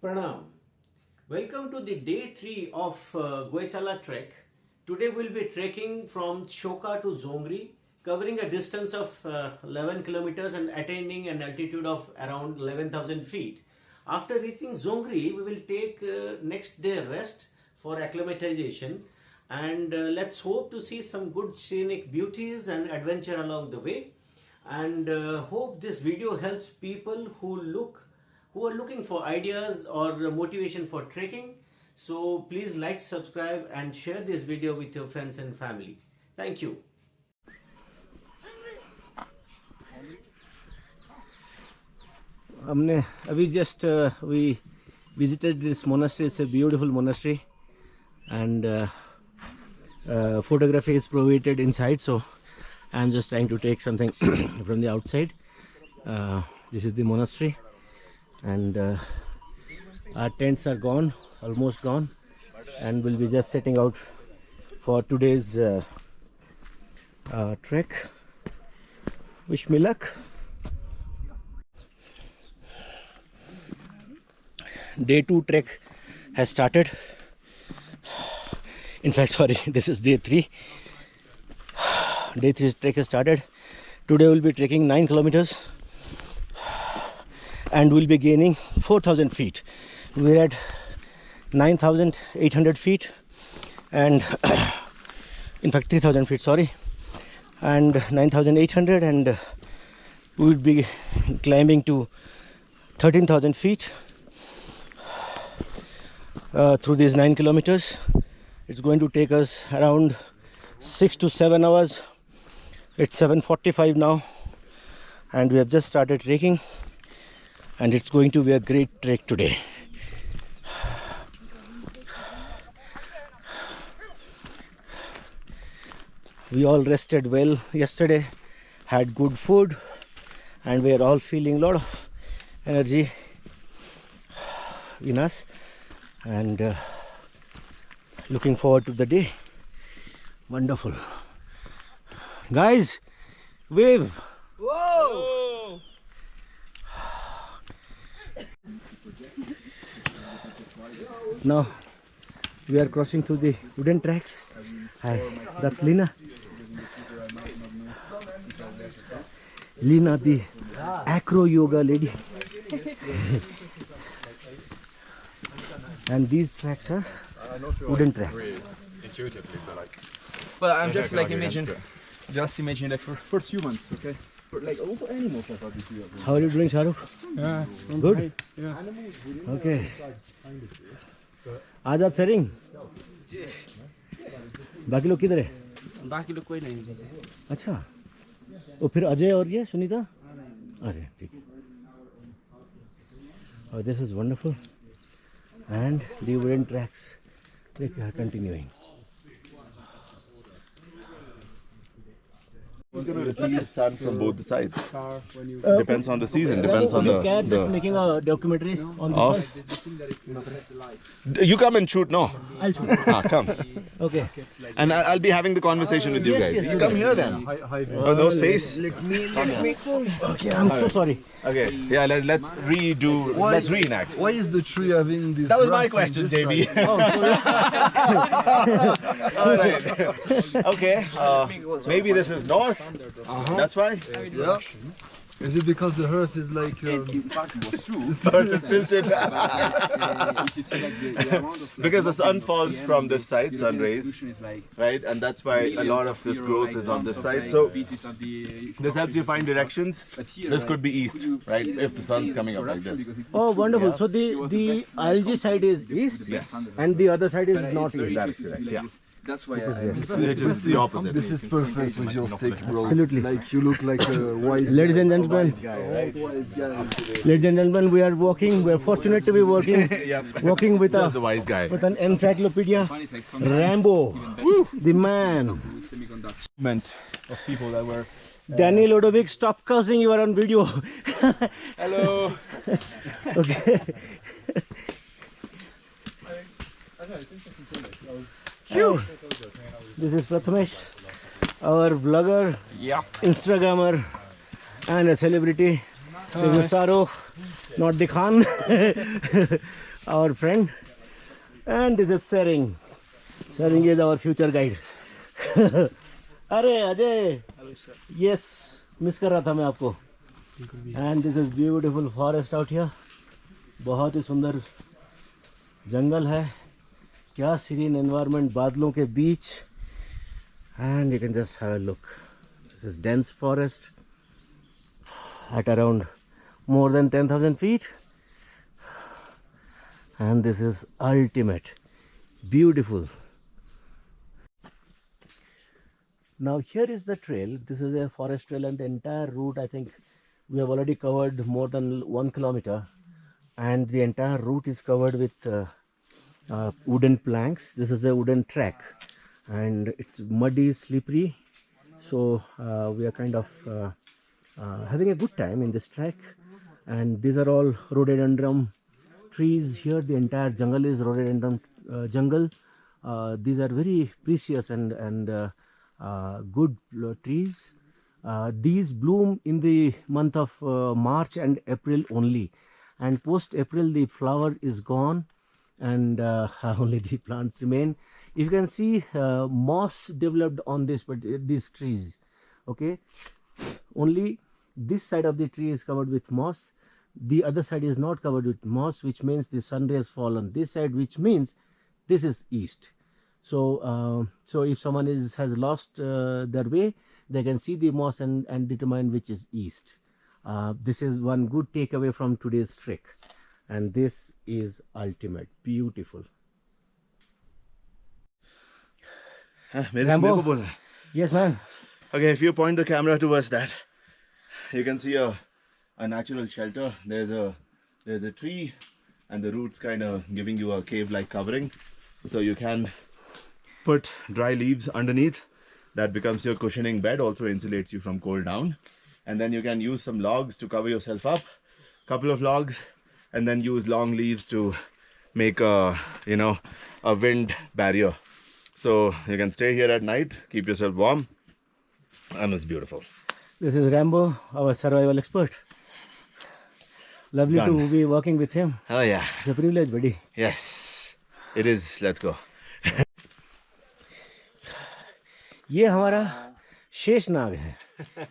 Pranam. Welcome to the day 3 of Goechala trek. Today we'll be trekking from Choka to Zongri, covering a distance of 11 kilometers and attaining an altitude of around 11,000 feet. After reaching Zongri, we will take next day rest for acclimatization, and let's hope to see some good scenic beauties and adventure along the way. And hope this video helps people who are looking for ideas or motivation for trekking. So please like, subscribe and share this video with your friends and family. Thank you. हमने अभी just we visited this monastery. It's a beautiful monastery, and photography is prohibited inside, so I'm just trying to take something from the outside. This is the monastery, and our tents are gone, almost gone, and we'll be just setting out for today's trek. Wish me luck. Day 2 trek has started. In fact, sorry, this is day 3. Day 3 trek has started. Today we'll be trekking 9 kilometers and we'll be gaining 4,000 feet. We're at 9,800 feet and in fact 3,000 feet, sorry, and 9,800, and we'll be climbing to 13,000 feet through these 9 kilometers. It's going to take us around 6 to 7 hours. It's 7:45 now and we have just started trekking, and it's going to be a great trek today. We all rested well yesterday, had good food, and we are all feeling a lot of energy in us, and looking forward to the day. Wonderful. Guys, wave. Whoa! Now we are crossing through the wooden tracks. Hi, that's Lina. Lina, the acro yoga lady. And these tracks are wooden tracks. Intuitively, so like. Well, I'm just not like gonna argue imagine that for humans, okay? For like also animals, I thought this was. How are you doing, Shahrukh? Yeah. Good? Yeah. Okay. आजाद सरिंग, बाकी लोग किधर है? बाकी लोग कोई नहीं है। अच्छा, वो फिर अजय और ये सुनीता? अरे ठीक है। Oh, this is wonderful, and the wooden tracks, they are continuing. You're going to receive sun from both the sides. Depends on the season, depends on You care just the... making a documentary on this Of? one? You come and shoot, no? I'll shoot. Come. Okay. And I'll be having the conversation with you Yes, guys. yes, You yes. come here then. Oh, no space? Okay, I'm so sorry. Okay, yeah, let's redo, let's reenact. Why is the tree having this? That was my grass on question, this JB. side? Oh, sorry. All right. Okay, maybe this is north. That's why? Yeah. Is it because the earth is like? Earth is tilted. Because the sun falls from this side, sun rays, right? And that's why a lot of this growth is on this side. So this helps you find directions. This could be east, right? If the sun's coming up like this. Oh, wonderful. So the algae side is east, Yes. and the other side is northeast. That is correct, yeah. That's why Which is the opposite. This is perfect with your stick, bro. Absolutely. Like you look like a wise. Ladies and gentlemen, Wise guy. ladies and gentlemen, we are walking. We are fortunate to be walking with Just the wise guy. with an encyclopedia. Rambo, the man. of people that were. Danny Lodovic, stop cursing. You are on video. Hello. Okay. Phew. This is Prathamesh, our vlogger, Yeah. Instagrammer, and a celebrity. This is Saro, not the Khan, our friend. And this is Sering. Sering is our future guide. अरे Ajay, yes, miss कर रहा था मैं आपको. And this is beautiful forest out here. बहुत ही सुंदर जंगल है. क्या serene environment, बादलों के बीच. And you can just have a look. This is dense forest at around more than 10,000 feet. And this is ultimate. Beautiful. Now here is the trail. This is a forest trail, and the entire route, I think we have already covered more than 1 kilometer, and the entire route is covered with wooden planks. This is a wooden track, and it's muddy, slippery, so we are kind of having a good time in this track. And these are all rhododendron trees here. The entire jungle is rhododendron jungle. These are very precious and good trees. These bloom in the month of March and April only, and post April the flower is gone, and only the plants remain. You can see moss developed on this, but these trees, okay, only this side of the tree is covered with moss. The other side is not covered with moss, which means the sun rays fall on this side, which means this is east. So so if someone has lost their way, they can see the moss and determine which is east. This is one good takeaway from today's trek, and this is ultimate. Beautiful. Rambo? Yes, man. Okay, if you point the camera towards that, you can see a natural shelter. There's a tree, and the roots kind of giving you a cave-like covering, so you can put dry leaves underneath. That becomes your cushioning bed, also insulates you from cold down. And then you can use some logs to cover yourself up, couple of logs, and then use long leaves to make a wind barrier. So you can stay here at night, keep yourself warm, and it's beautiful. This is Rambo, our survival expert. Lovely Done. to be working with him. Oh yeah. It's a privilege, buddy. Yes, it is. Let's go. ये हमारा शेषनाग है.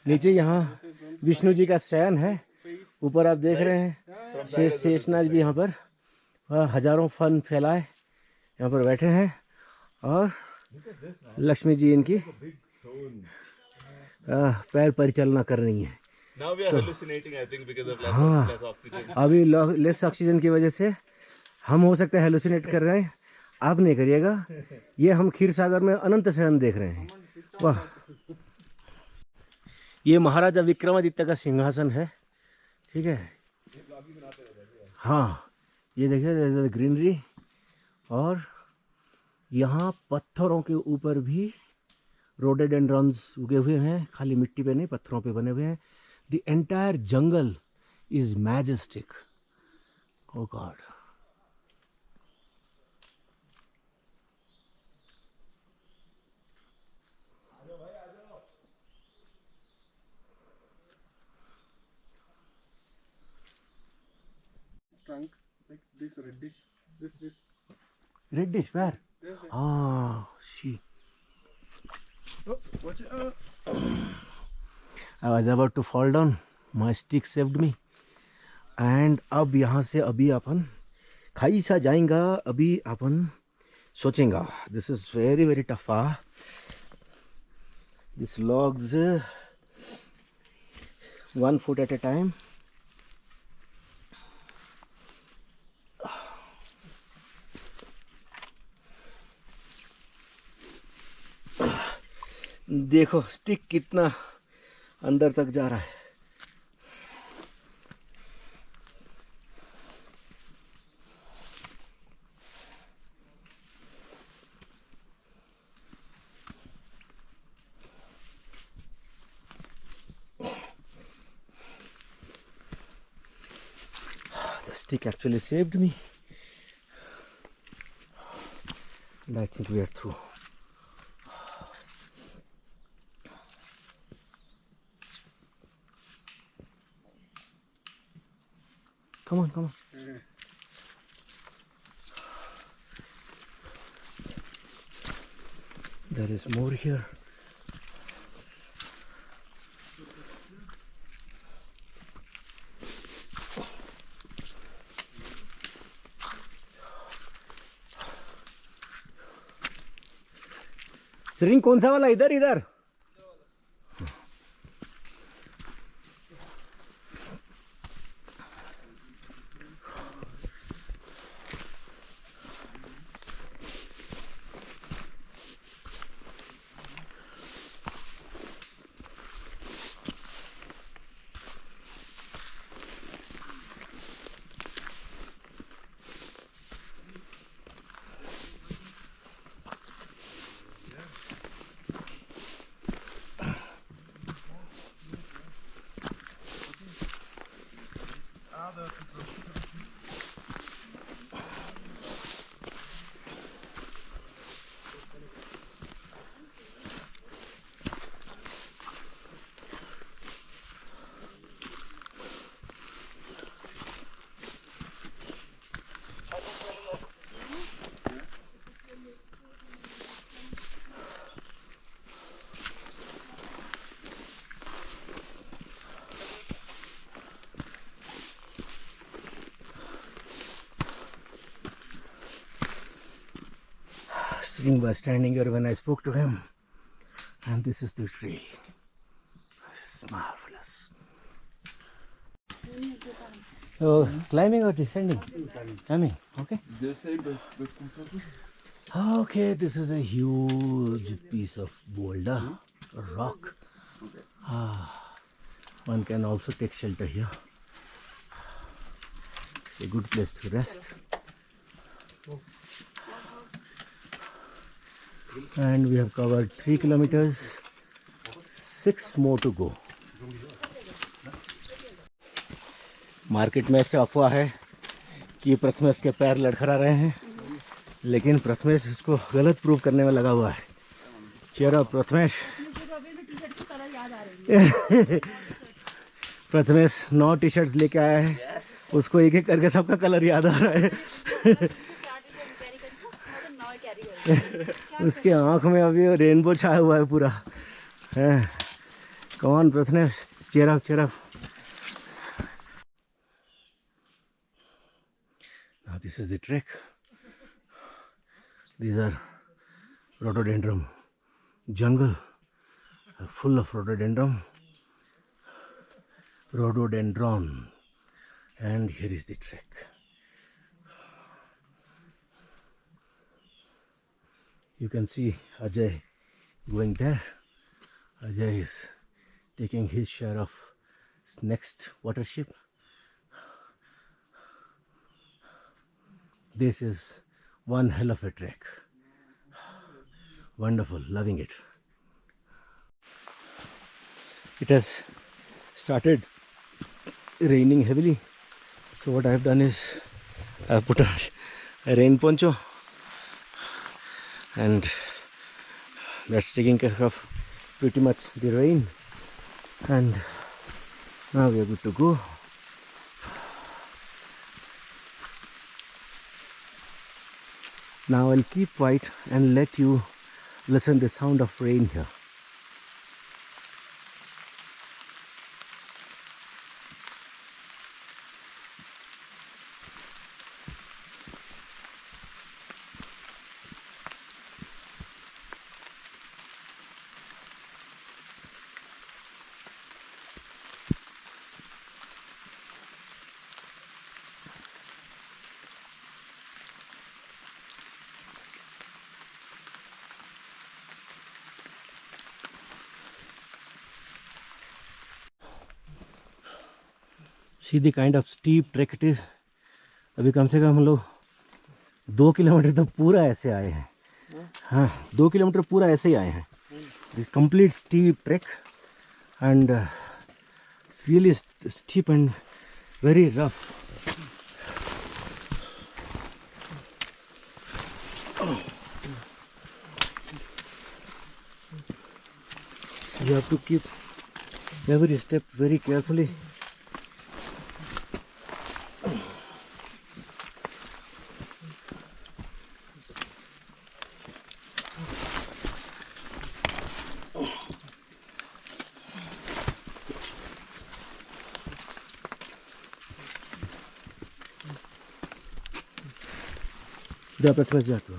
नीचे यहाँ विष्णु जी का शयन है. ऊपर आप देख रहे हैं शेषनाग जी यहाँ पर हजारों फन फैलाए यहाँ पर बैठे हैं, और लक्ष्मी जी इनकी पैर परिचालना कर रही हैं. Now we are hallucinating, I think, because of less oxygen. अभी लेस ऑक्सीजन की वजह से हम हो सकते हैं हेलुसिनेट कर रहे हैं. आप नहीं करिएगा. ये हम क्षीर सागर में अनंत शयन देख रहे हैं. वाह. ये महाराजा विक्रमादित्य का सिंहासन है. ठीक है. हाँ, ये देखिए ग्रीनरी, और यहाँ पत्थरों के ऊपर भी रोडोडेंड्रॉन्स उगे हुए हैं. खाली मिट्टी पे नहीं, पत्थरों पे बने हुए हैं. The entire jungle is majestic. Oh God. Trunk like this reddish. This. Reddish, where? Ah, she. Oh, watch it. I was about to fall down. My stick saved me. And अब यहाँ से अभी अपन खाई सा जाएंगा. अभी अपन सोचेंगा. This is very very tough. These logs, 1 foot at a time. देखो stick कितना अंदर तक जा रहा है. The stick actually saved me, and I think we are through. Come on, come on. There is more here. सिरिंग कौन सा वाला? इधर इधर. Singh was standing here when I spoke to him, and this is the tree. It's marvelous. Oh, climbing or descending? Climbing, okay. The same, but Okay, this is a huge piece of boulder, a rock. One can also take shelter here. It's a good place to rest. And we have covered 3 kilometers, 6 more to go. Market में ऐसे अफवाह है कि प्रथमेश के पैर लड़खड़ा रहे हैं, लेकिन प्रथमेश इसको गलत प्रूव करने में लगा हुआ है. Cheer up Prathamesh. Prathamesh 9 T shirts लेके आया है. उसको एक एक करके सबका कलर याद आ रहा है. उसके आँख में अभी रेनबो छाया हुआ है पूरा. कौन Prathamesh, cheer up, cheer up. Now this is the trek. These are rhododendron jungle, full of rhododendron, and here is the trek. You can see Ajay going there. Ajay is taking his share of next water ship. This is one hell of a trek. Wonderful, loving it. It has started raining heavily, so what I have done is I have put a rain poncho, and that's taking care of pretty much the rain, and now we are good to go. Now I'll keep quiet and let you listen the sound of rain here. See the kind of steep trek it is. अभी कम से कम हम लोग 2 kilometre तो पूरा ऐसे आए हैं. हाँ, 2 किलोमीटर पूरा ऐसे ही आए हैं. The complete steep trek, and it's really steep and very rough. You have to keep every step very carefully. जहाँ पे फंस जाते हो।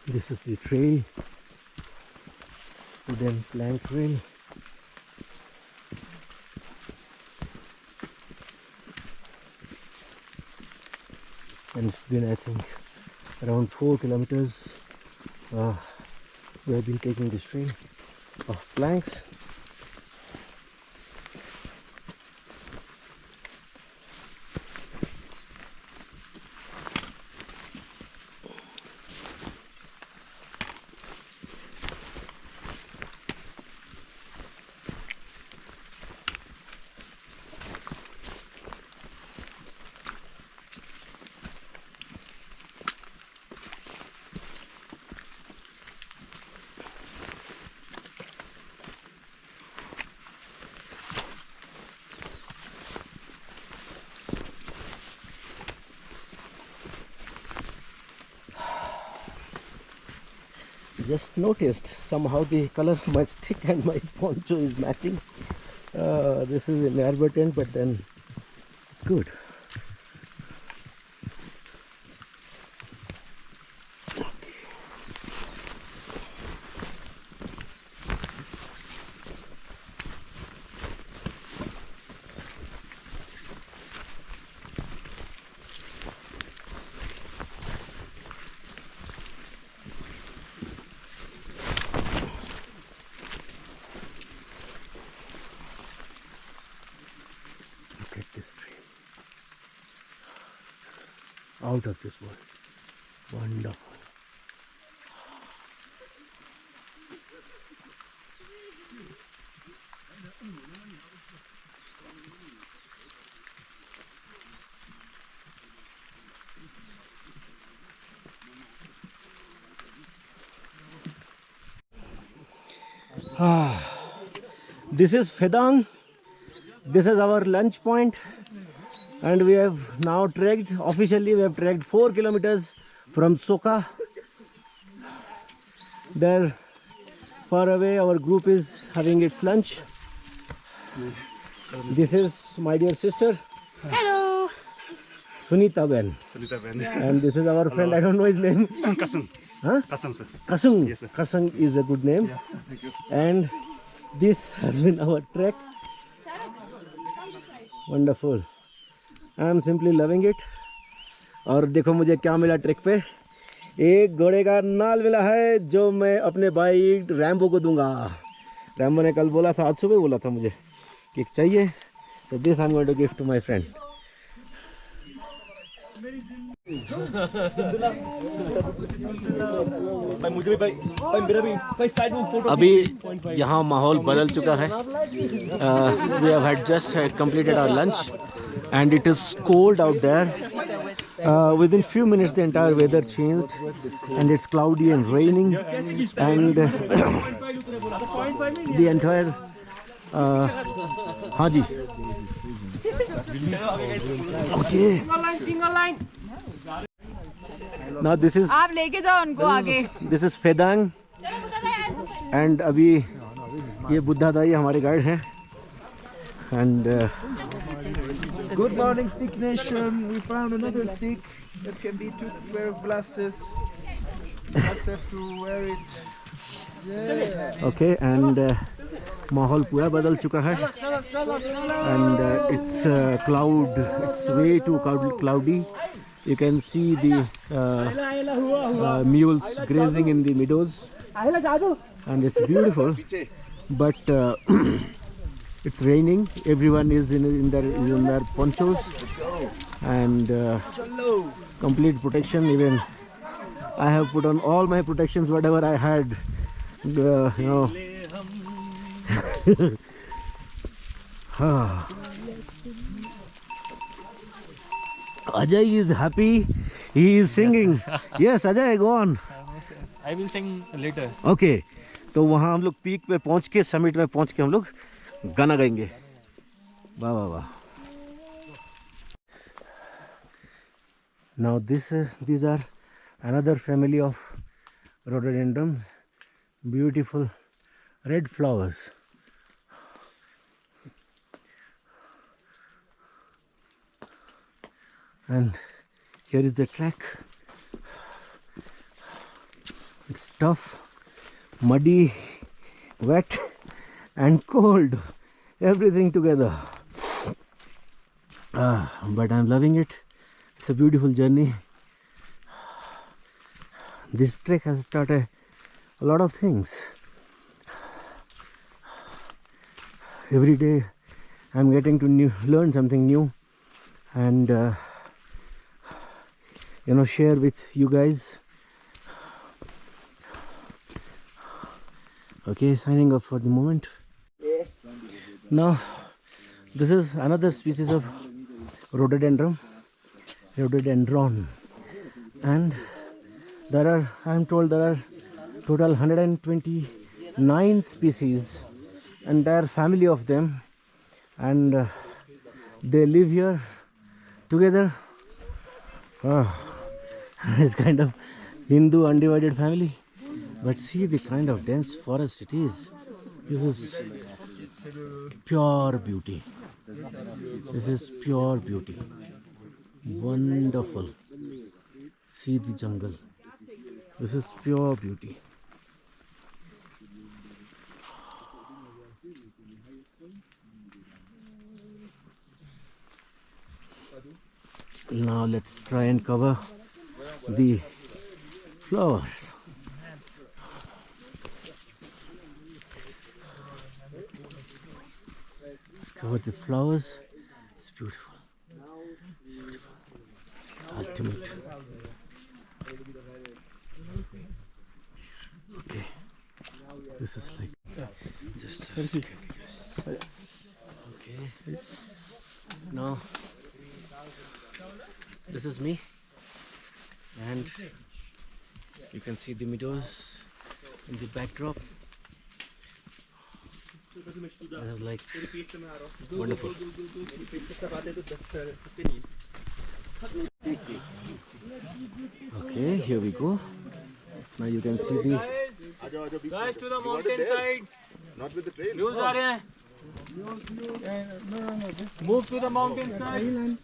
This is the trail, wooden plank trail. And it's been, I think, around 4 kilometers. We have been taking this trail of planks. Just noticed somehow the color of my stick and my poncho is matching. This is an arbor tent, but then it's good. Look at this tree. This is out of this world. Wonderful. This is Phedang. This is our lunch point, and we have now trekked, officially we have trekked 4 kilometers from Soka. There far away our group is having its lunch. This is my dear sister. Hello. Sunita Ben. Sunita Ben. And this is our friend, I don't know his name. Kasung. Huh? Kasung, sir. Kasung. Yes, sir. Kasung is a good name. Yeah, thank you. And this has been our trek. Wonderful. I am simply loving it. और देखो मुझे क्या मिला track पे, एक घोड़े का नाल मिला है जो मैं अपने भाई रैम्बो को दूंगा। रैम्बो ने कल बोला था, आज सुबह बोला था मुझे कि चाहिए, तो this I am going to gift to my friend. अभी यहाँ माहौल बदल चुका है. We have had just completed our lunch and it is cold out there. Within few minutes the entire weather changed and it's cloudy and raining and the entire हाँ जी okay. Now this is आप लेके जाओ उनको आगे. This is Fedang and अभी ये बुद्धा दाई हमारे guide हैं and Good morning, Stick Nation. We found another stick that can be 2 pair of glasses. Just have to wear it. okay and माहौल पूरा बदल चुका है and it's it's way too cloudy. You can see the mules grazing in the meadows and it's beautiful but it's raining. Everyone is in their ponchos and complete protection. Even I have put on all my protections whatever I had, you know. Ajay is happy. He is singing. Yes, Ajay, go on. I will sing later. Okay. तो वहाँ हम लोग peak पे पहुँच के summit में पहुँच के हम लोग गाना गाएंगे. वाह वाह वाह. Now these are another family of rhododendron. Beautiful red flowers. And here is the track. It's tough, muddy, wet and cold, everything together. But I'm loving it. It's a beautiful journey. This trek has taught a lot of things. Every day I'm getting to learn something new and you know, share with you guys. Okay, signing off for the moment. Now this is another species of rhododendron, and there are, I am told there are total 129 species, entire family of them, and they live here together. It's kind of Hindu undivided family, but see the kind of dense forest it is. This is pure beauty. This is pure beauty. Wonderful. See the jungle. This is pure beauty. Now let's try and cover the flowers. Let's cover the flowers. It's beautiful. It's beautiful. Ultimate. Okay. This is like just okay. Now this is me, and you can see the meadows in the backdrop. This is like wonderful. Okay, here we go. Now you can see the Guys, to the mountain side. Not with the trail. Mules are here. Move to the mountain side.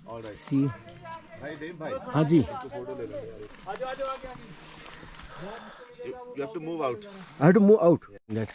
All right. sea. Bhai, Dev bhai. हाँ जी. You have to move out. I have to move out. That.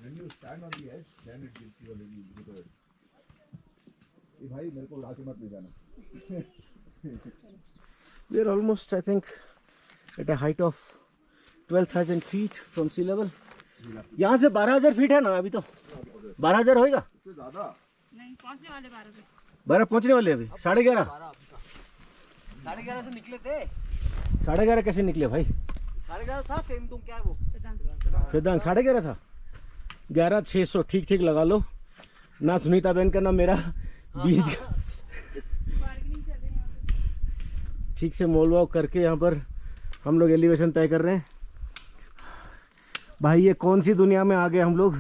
When you stand on the edge, then it gives you a little bit. ये भाई मेरे को उड़ा के मत ले जाना. We are almost, I think, at a height of 12,000 feet from sea level. यहाँ से 12,000 फीट है ना अभी तो. 12,000 होएगा? नहीं, पहुंचने वाले 12 पे. 12 पहुंचने वाले अभी. 11:30. 11:30 से निकले थे. 11:30 कैसे निकले भाई? 11:30 था. फेम तुम क्या है वो? वेदांत 11:30 था. 11,600 ठीक ठीक लगा लो. ना सुनीता बहन का ना मेरा बीच का. ठीक से मोल वाव करके यहाँ पर हम लोग एलिवेशन तय कर रहे हैं. भाई ये कौन सी दुनिया में आ गए हम लोग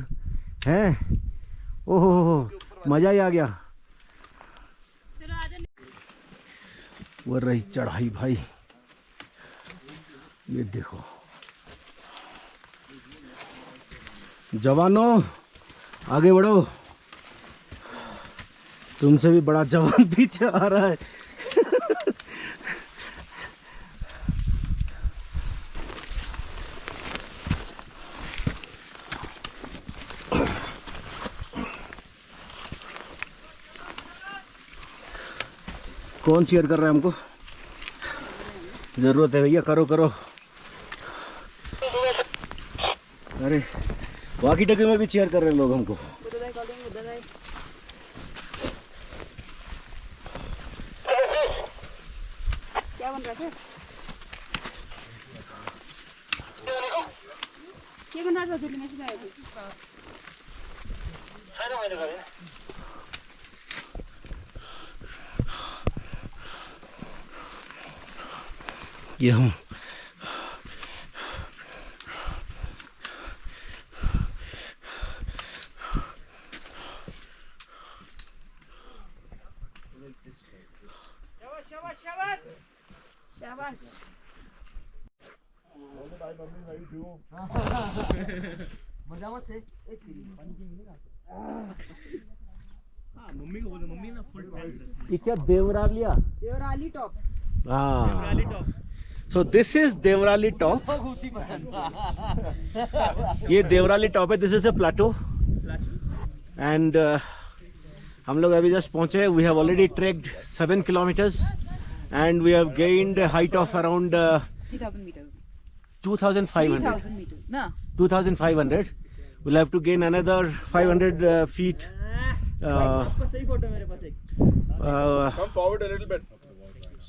हैं. ओहो मज़ा ही आ गया. वो रही चढ़ाई भाई. ये देखो जवानों आगे बढ़ो. तुमसे भी बड़ा जवान पीछे आ रहा है. कौन चीयर कर रहा है हमको? जरूरत है भैया. करो करो. अरे वाकी टकी में भी चेयर कर रहे हैं लोग हमको. क्या बन रहा था? क्या बन रहा था? दिल्ली में से आए थे. ये हम शाबाश. मजा मत से. एक पानी की मिलेगा. हाँ मम्मी को बोलो. मम्मी ना फुल टाइम ये क्या देवरालिया? देवराली टॉप. हाँ. So this is Deurali top. ये देवराली टॉप है. This is a plateau and हम लोग अभी जस्ट पहुंचे. We have already trekked 7 kilometers and we have gained a height of around 3,000 meters. 2,500. 3,000 meters. No. 2,500. We'll have to gain another 500 feet. सही photo मेरे पास एक. Come forward a little bit.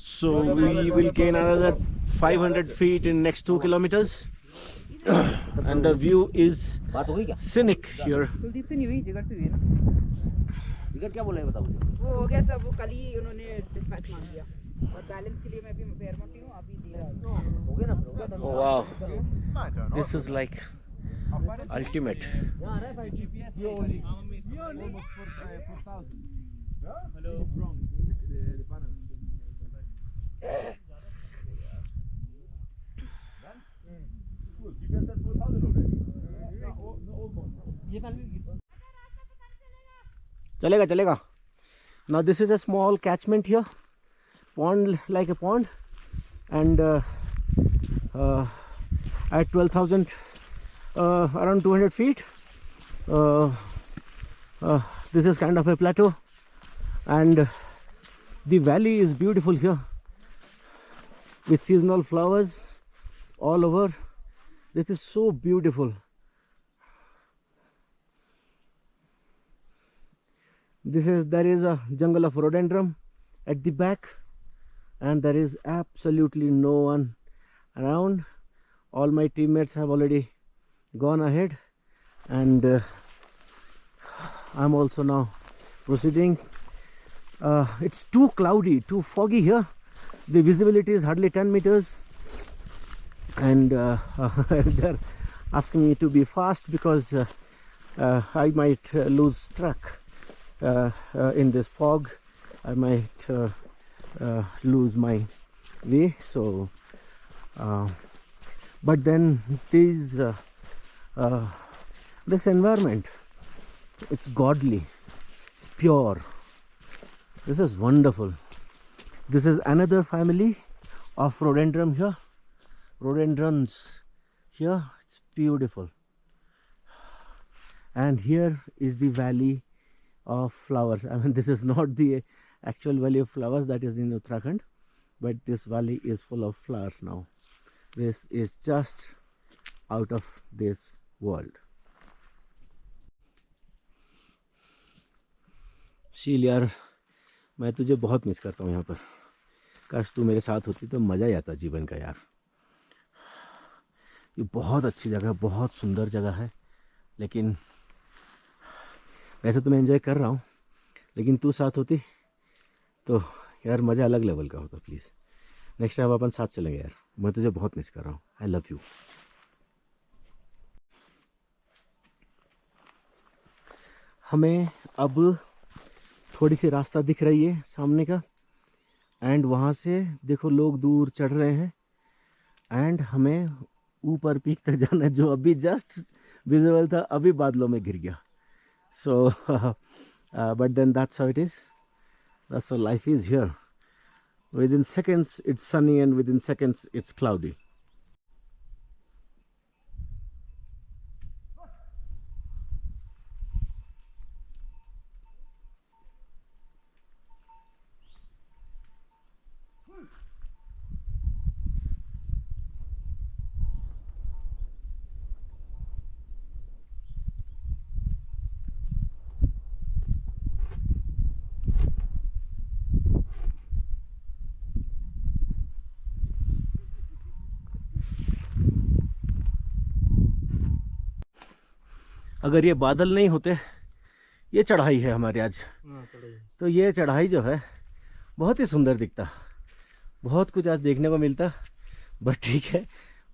So we will gain another 500 feet in next 2 kilometers. And the view is बात हो गई क्या? scenic here. Kuldeep से नहीं हुई, जिगर से हुई है ना. जिगर क्या बोला है बताओ. वो हो गया सब. वो कल ही उन्होंने डिस्पैच मांग दिया और बैलेंस के लिए मैं भी फेयरमोंट हूँ. अभी दिया हो गया ना. हो गया था. Oh wow. This is like ultimate. यहाँ आ रहा है 5G. You only almost 4,000. Hello. Wrong. The panel. Cool. GPS says 4,000 already. No, almost. ये पहले चलेगा चलेगा. Now this is a small catchment here. Pond, like a pond, and at 12,000 around 200 feet. This is kind of a plateau and the valley is beautiful here with seasonal flowers all over. This is so beautiful. There is a jungle of rhododendron at the back and there is absolutely no one around. All my teammates have already gone ahead and I'm also now proceeding. It's too cloudy, too foggy here. The visibility is hardly 10 meters and they're asking me to be fast because I might lose track. in this fog I might lose my way. So but then this environment, it's godly, it's pure. This is wonderful. This is another family of rhododendron here. Rhododendrons here. It's beautiful. And here is the valley of flowers. I mean, this is not the actual valley of flowers that is in Uttarakhand, but this valley is full of flowers now. This is just out of this world. शील यार, मैं तुझे बहुत miss करता हूँ यहाँ पर. काश तू मेरे साथ होती तो मज़ा ही आता जीवन का यार. ये बहुत अच्छी जगह, बहुत सुंदर जगह है. लेकिन वैसे तो मैं एंजॉय कर रहा हूँ, लेकिन तू साथ होती तो यार मज़ा अलग लेवल का होता. प्लीज़ नेक्स्ट टाइम अपन साथ चलेंगे यार. मैं तुझे बहुत मिस कर रहा हूँ. I love you. हमें अब थोड़ी सी रास्ता दिख रही है सामने का, एंड वहाँ से देखो लोग दूर चढ़ रहे हैं, एंड हमें ऊपर पीक तक जाना है जो अभी जस्ट विजिबल था, अभी बादलों में गिर गया. So but then that's how it is. That's how life is here. Within seconds it's sunny and within seconds it's cloudy. अगर ये बादल नहीं होते, ये चढ़ाई है हमारे आज, तो ये चढ़ाई जो है बहुत ही सुंदर दिखता. बहुत कुछ आज देखने को मिलता. बट ठीक है,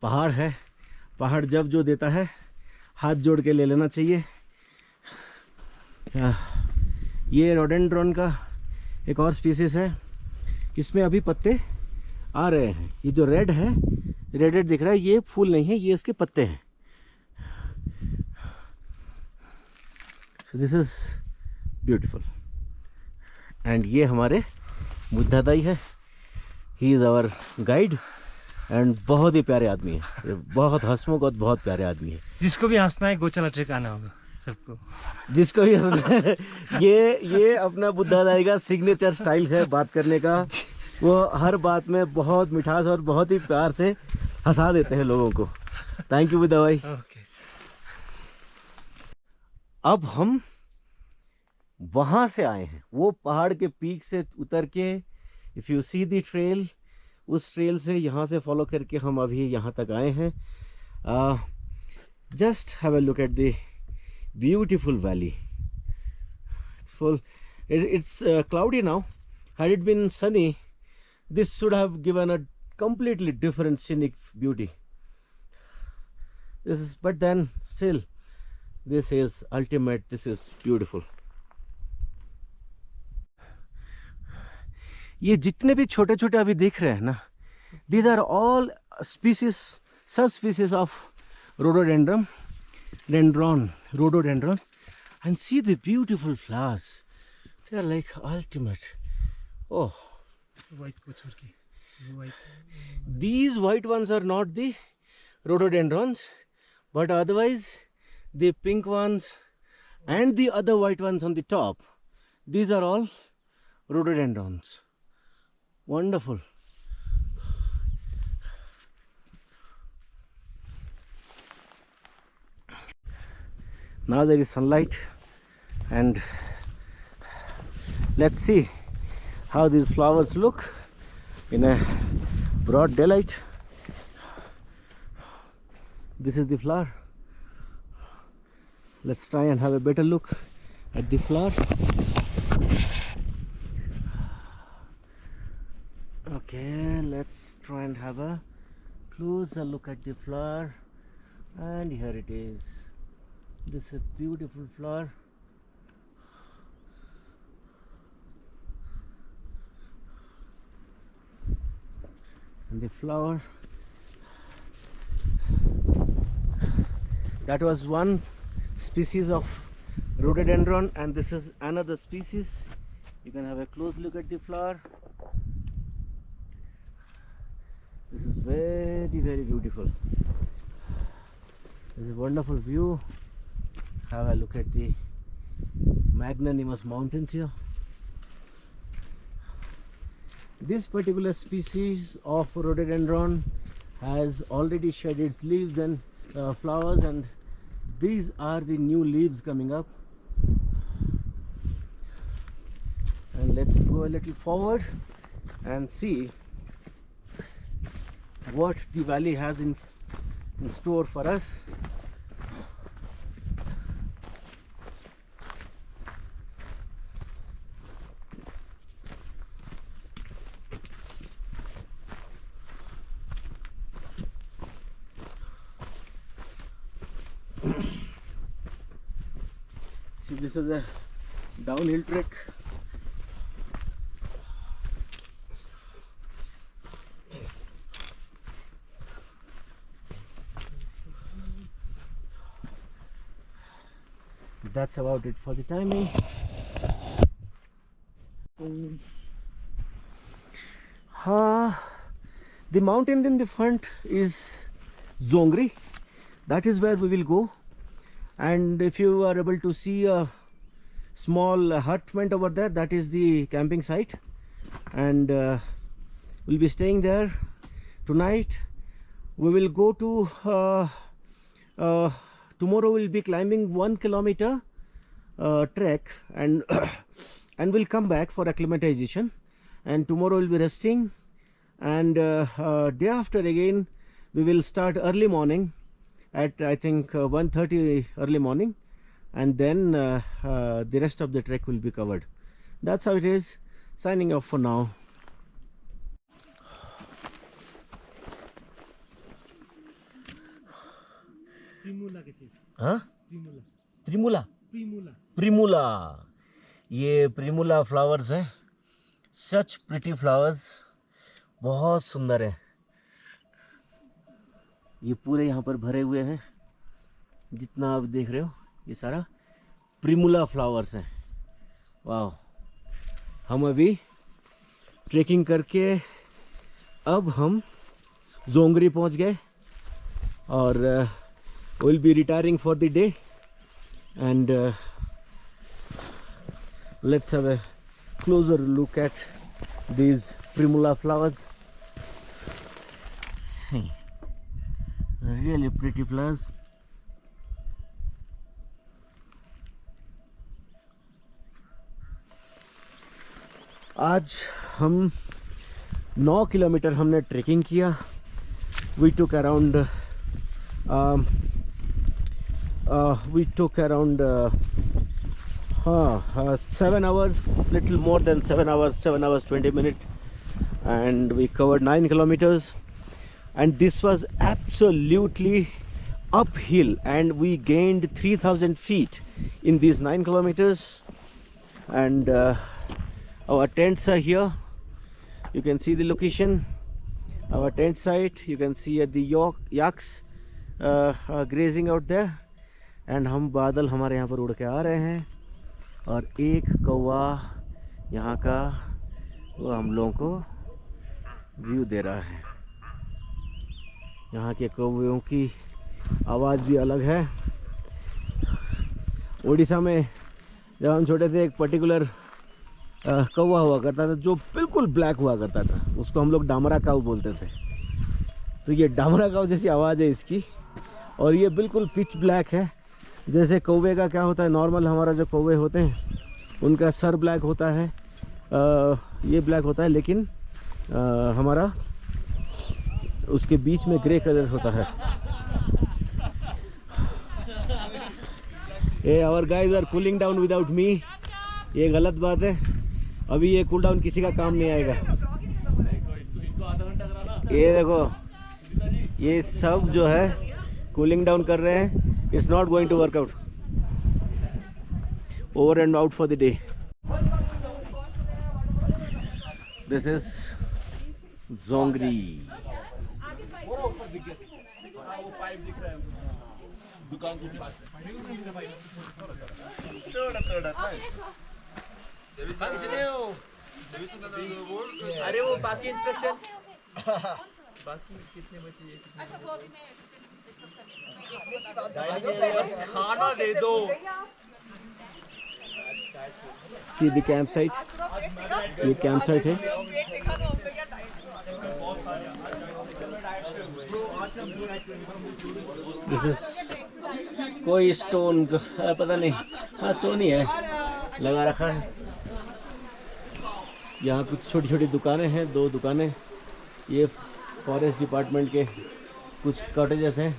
पहाड़ है. पहाड़ जब जो देता है हाथ जोड़ के ले लेना चाहिए. ये रोडेंड्रॉन का एक और स्पीसीज है. इसमें अभी पत्ते आ रहे हैं. ये जो रेड है, रेड दिख रहा है, ये फूल नहीं है, ये इसके पत्ते हैं. So this is beautiful. And ये हमारे बुद्धा दाई है. He is our guide and बहुत ही प्यारे आदमी है. ये बहुत हंसमुख और बहुत प्यारे आदमी है. जिसको भी हंसना है गौशाला ट्रेक आना होगा सबको. जिसको भी हंसना है, ये अपना बुद्धा दाई का सिग्नेचर स्टाइल है बात करने का. वो हर बात में बहुत मिठास और बहुत ही प्यार से हंसा देते हैं लोगों को. थैंक यू बुद्धा भाई. अब हम वहाँ से आए हैं, वो पहाड़ के पीक से उतर के. If you see the trail, उस ट्रेल से यहाँ से फॉलो करके हम अभी यहाँ तक आए हैं. Just have a look at the beautiful valley. It's full. It's cloudy now. Had it been sunny, this should have given a completely different scenic beauty. But then still, this is ultimate. This is beautiful. ये जितने भी छोटे छोटे अभी देख रहे हैं ना, these are all species, subspecies of rhododendron, and see the beautiful flowers. They are like ultimate. Oh, these white ones are not the rhododendrons, but otherwise the pink ones and the other white ones on the top, these are all rhododendrons. Wonderful. Now there is sunlight, and let's see how these flowers look in a broad daylight. This is the flower. Let's try and have a better look at the flower. Okay, let's try and have a closer look at the flower. And here it is. This is a beautiful flower. And the flower, that was one species of rhododendron, and this is another species. You can have a close look at the flower. This is very, very beautiful. This is a wonderful view. Have a look at the magnanimous mountains here. This particular species of rhododendron has already shed its leaves and flowers, and these are the new leaves coming up. And let's go a little forward and see what the valley has in store for us. See, this is a downhill trek. That's about it for the timing. The mountain in the front is Zongri. That is where we will go. And if you are able to see a small hut over there, that is the camping site, and we'll be staying there tonight. We will go to tomorrow we'll be climbing 1 kilometer trek, and and we'll come back for acclimatization, and tomorrow we'll be resting, and day after again we will start early morning at I think 1:30 early morning, and then the rest of the trek will be covered. That's how it is. Signing off for now. हाँ? त्रिमुला Primula, ये Primula flowers हैं. सच pretty flowers, बहुत सुंदर है. ये पूरे यहाँ पर भरे हुए हैं. जितना आप देख रहे हो ये सारा प्रिमुला फ्लावर्स हैं. वाह. हम अभी ट्रेकिंग करके अब हम जोंगरी पहुँच गए, और we'll be retiring for the day, and let's have a closer look at these primula flowers. See, really pretty flowers. आज हम 9 किलोमीटर हमने ट्रेकिंग किया. We took around 7 hours, little more than 7 hours, 7 hours 20 minutes, and we covered 9 kilometers, and this was absolutely uphill, and we gained 3,000 feet in these 9 kilometers, and our tents are here. You can see the location, our tent site. You can see at the yaks grazing out there, and हम बादल हमारे यहाँ पर उड़ के आ रहे हैं, और एक कौवा यहाँ का वो हम लोगों को व्यू दे रहा है. यहाँ के कौवों की आवाज़ भी अलग है. उड़ीसा में जब हम छोटे थे, एक पर्टिकुलर कौवा हुआ करता था जो बिल्कुल ब्लैक हुआ करता था. उसको हम लोग डामरा काऊ बोलते थे. तो ये डामरा काऊ जैसी आवाज़ है इसकी, और ये बिल्कुल पिच ब्लैक है. जैसे कौवे का क्या होता है, नॉर्मल हमारा जो कौवे होते हैं उनका सर ब्लैक होता है, ये ब्लैक होता है, लेकिन हमारा उसके बीच में ग्रे कलर होता है. ये our guys are cooling down without me. ये गलत बात है. अभी ये कूल डाउन किसी का काम नहीं आएगा. ये देखो, ये सब जो है कूलिंग डाउन कर रहे हैं. It's not going to work out. Over and out for the day. This is Zongri. दुकान के पास अरे वो बाकी इंस्ट्रक्शंस बाकी कितने बचे बस खाना दे दो See the campsite. ये campsite है. This is कोई स्टोन पता नहीं, हाँ स्टोन ही है लगा रखा है. यहाँ कुछ छोटी छोटी दुकानें हैं, 2 दुकानें. ये फॉरेस्ट डिपार्टमेंट के कुछ कॉटेजेस हैं.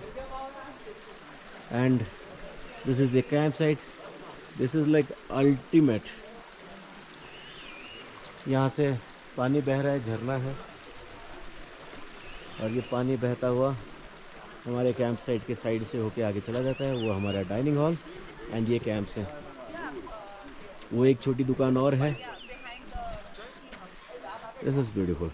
And this is the camp site. This is like ultimate. यहाँ से पानी बह रहा है, झरना है, और ये पानी बहता हुआ हमारे कैंप साइट के साइड से होके आगे चला जाता है. वो हमारा डाइनिंग हॉल एंड ये कैंप्स है. वो एक छोटी दुकान और है. This is beautiful.